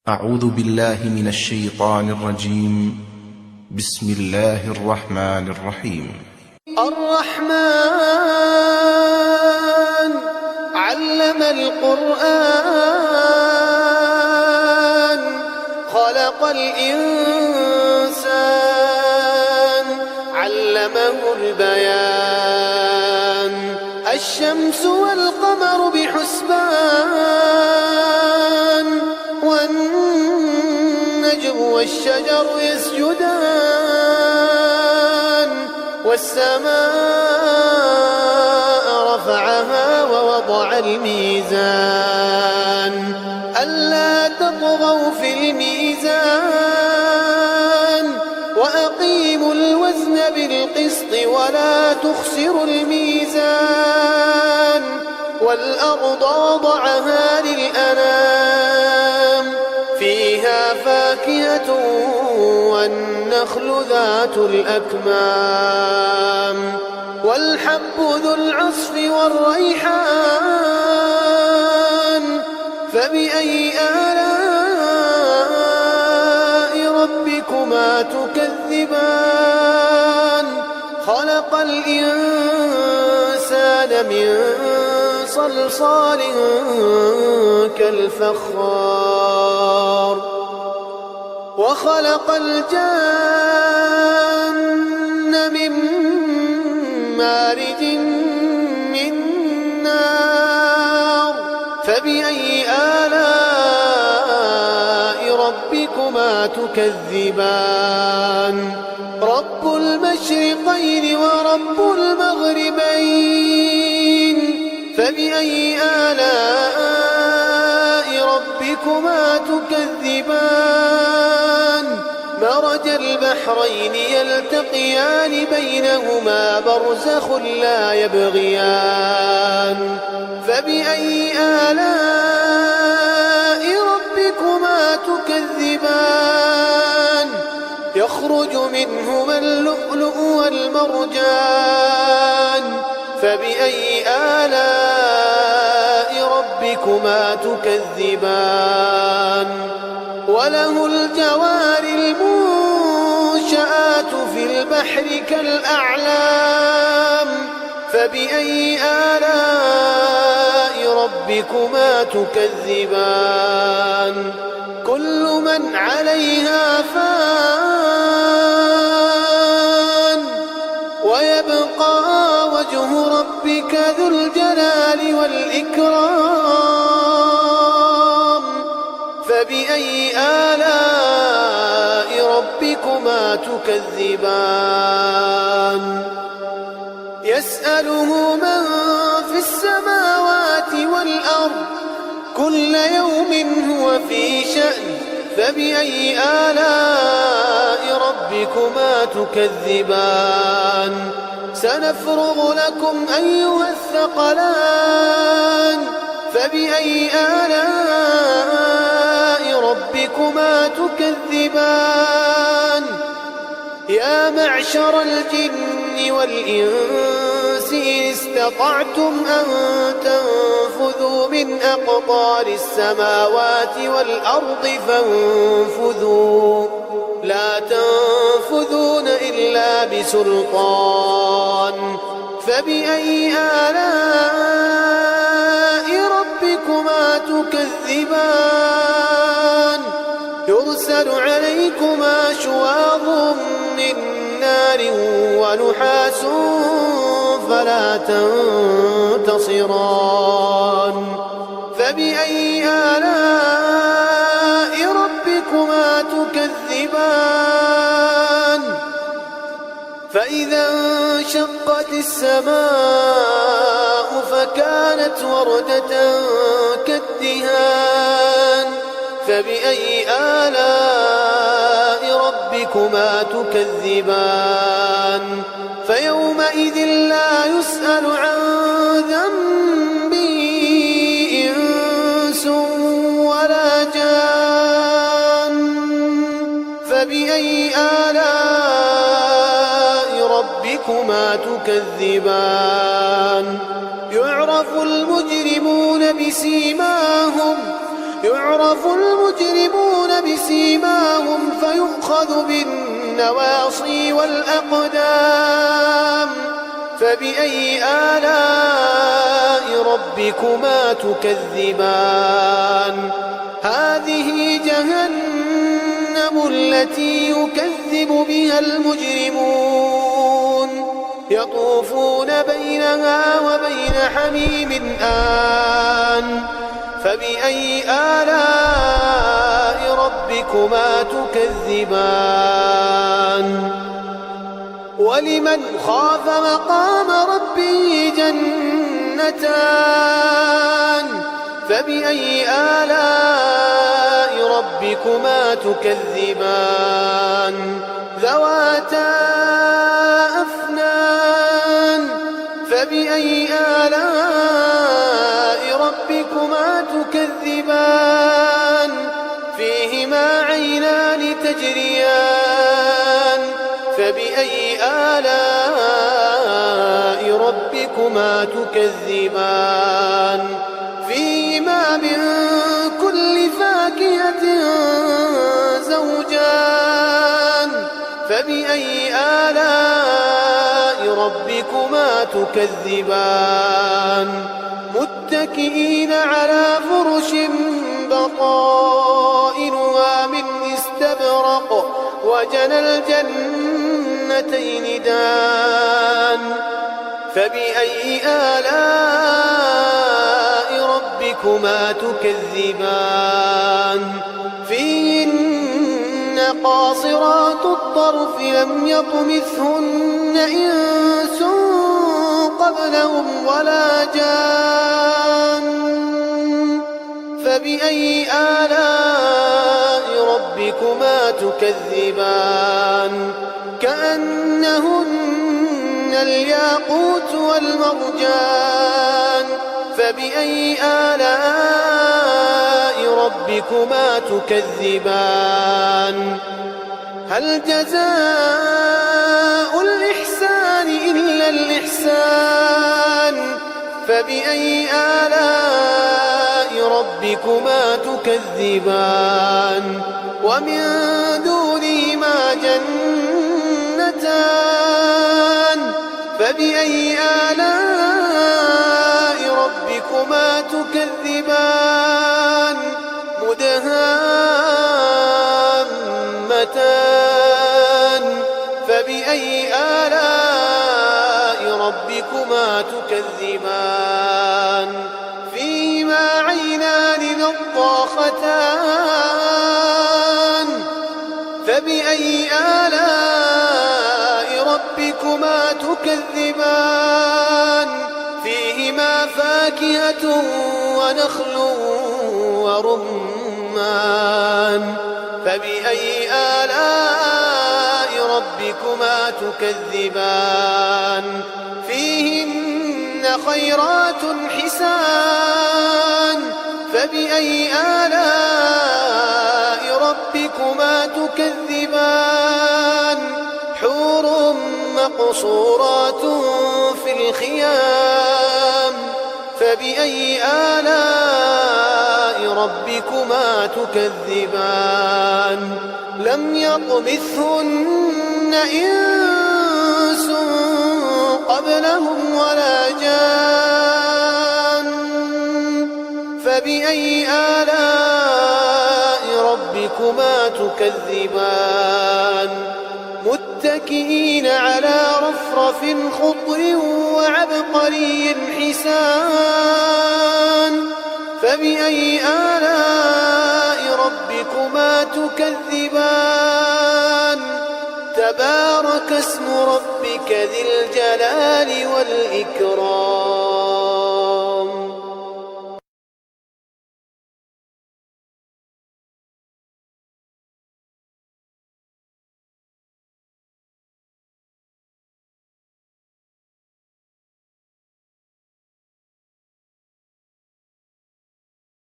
أعوذ بالله من الشيطان الرجيم. بسم الله الرحمن الرحيم. الرحمن علم القرآن خلق الإنسان علمه البيان الشمس والقمر بحسبان والنجم والشجر يسجدان والسماء رفعها ووضع الميزان ألا تطغوا في الميزان وأقيموا الوزن بالقسط ولا تخسروا الميزان والأرض وضعها للأنام فيها فاكهة والنخل ذات الأكمام والحب ذو العصف والريحان فبأي آلاء ربكما تكذبان خلق الإنسان من صلصال كالفخار وخلق الجن من مارج من نار فبأي آلاء ربكما تكذبان رب المشرقين ورب المغربين فبأي آلاء ربكما تكذبان مرج البحرين يلتقيان بينهما برزخ لا يبغيان فبأي آلاء ربكما تكذبان يخرج منهما اللؤلؤ والمرجان فبأي آلاء ربكما تكذبان وله الجوار المنشآت في البحر كالأعلام فبأي آلاء ربكما تكذبان كل من عليها فان ويبقى وجه ربك ذو الجلال والإكرام فبأي آلاء ربكما تكذبان يسأله من في السماوات والأرض كل يوم هو في شأن فبأي آلاء ربكما تكذبان سنفرغ لكم أيها الثقلان فبأي آلاء ربكما تكذبان يا معشر الجن والإنس إن استطعتم أن تنفذوا من أقطار السماوات والأرض فانفذوا لا تنفذون إلا بسلطان فبأي آلاء ربكما تكذبان يرسل عليكما شواظ من نار ونحاس فلا تنتصران فبأي آلاء ربكما تكذبان فإذا انشقت السماء فكانت وردة كالدهان فبأي آلاء ربكما تكذبان فيومئذ لا يسأل عن ذنبه إنس ولا جان فبأي آلاء ربكما تكذبان يعرف المجرمون بسيماهم يعرف المجرمون يؤخذ بالنواصي والأقدام. فبأي آلاء ربكما تكذبان؟ هذه جهنم التي يكذب بها المجرمون، يطوفون بينها وبين حميم آن. فبأي آلاء ربكما تكذبان؟ ولمن خاف مقام ربه جنتان. فبأي آلاء ربكما تكذبان؟ ذواتا أفنان. فبأي آلاء ربكما تكذبان؟ فيهما عينان تجريان. فبأي آلاء ربكما تكذبان؟ فيهما من كل فاكهة زوجان. فبأي آلاء ربكما تكذبان؟ متكئين على فرش بطائنها من استبرق وجنى الجنتين دان. فبأي آلاء ربكما تكذبان؟ فيهن قاصرات الطرف لم يطمثهن إنس قبلهم ولا جان. فبأي آلاء ربكما تكذبان؟ كأنهن الياقوت والمرجان. فبأي آلاء ربكما تكذبان؟ هل جزاء الإحسان إلا الإحسان؟ فبأي آلاء ربكما تكذبان؟ ومن دونهما جنتان. فبأي آلاء ربكما تكذبان؟ مدهامتان. فبأي آلاء ربكما تكذبان؟ فيهما عينان نضاختان. فبأي آلاء ربكما تكذبان؟ فيهما فاكهة ونخل ورمان. فبأي آلاء ربكما تكذبان؟ فيهن خيرات حسان. فبأي آلاء ربكما تكذبان؟ حور مقصورات في الخيام. فبأي آلاء ربكما تكذبان؟ لم يطمثهن إنس قبلهم ولا جان. فبأي آلاء ربكما تكذبان؟ متكئين على رفرف خضر وعبقري حسان. فبأي آلاء ربكما تكذبان؟ تبارك اسم ربك ذي الجلال والإكرام.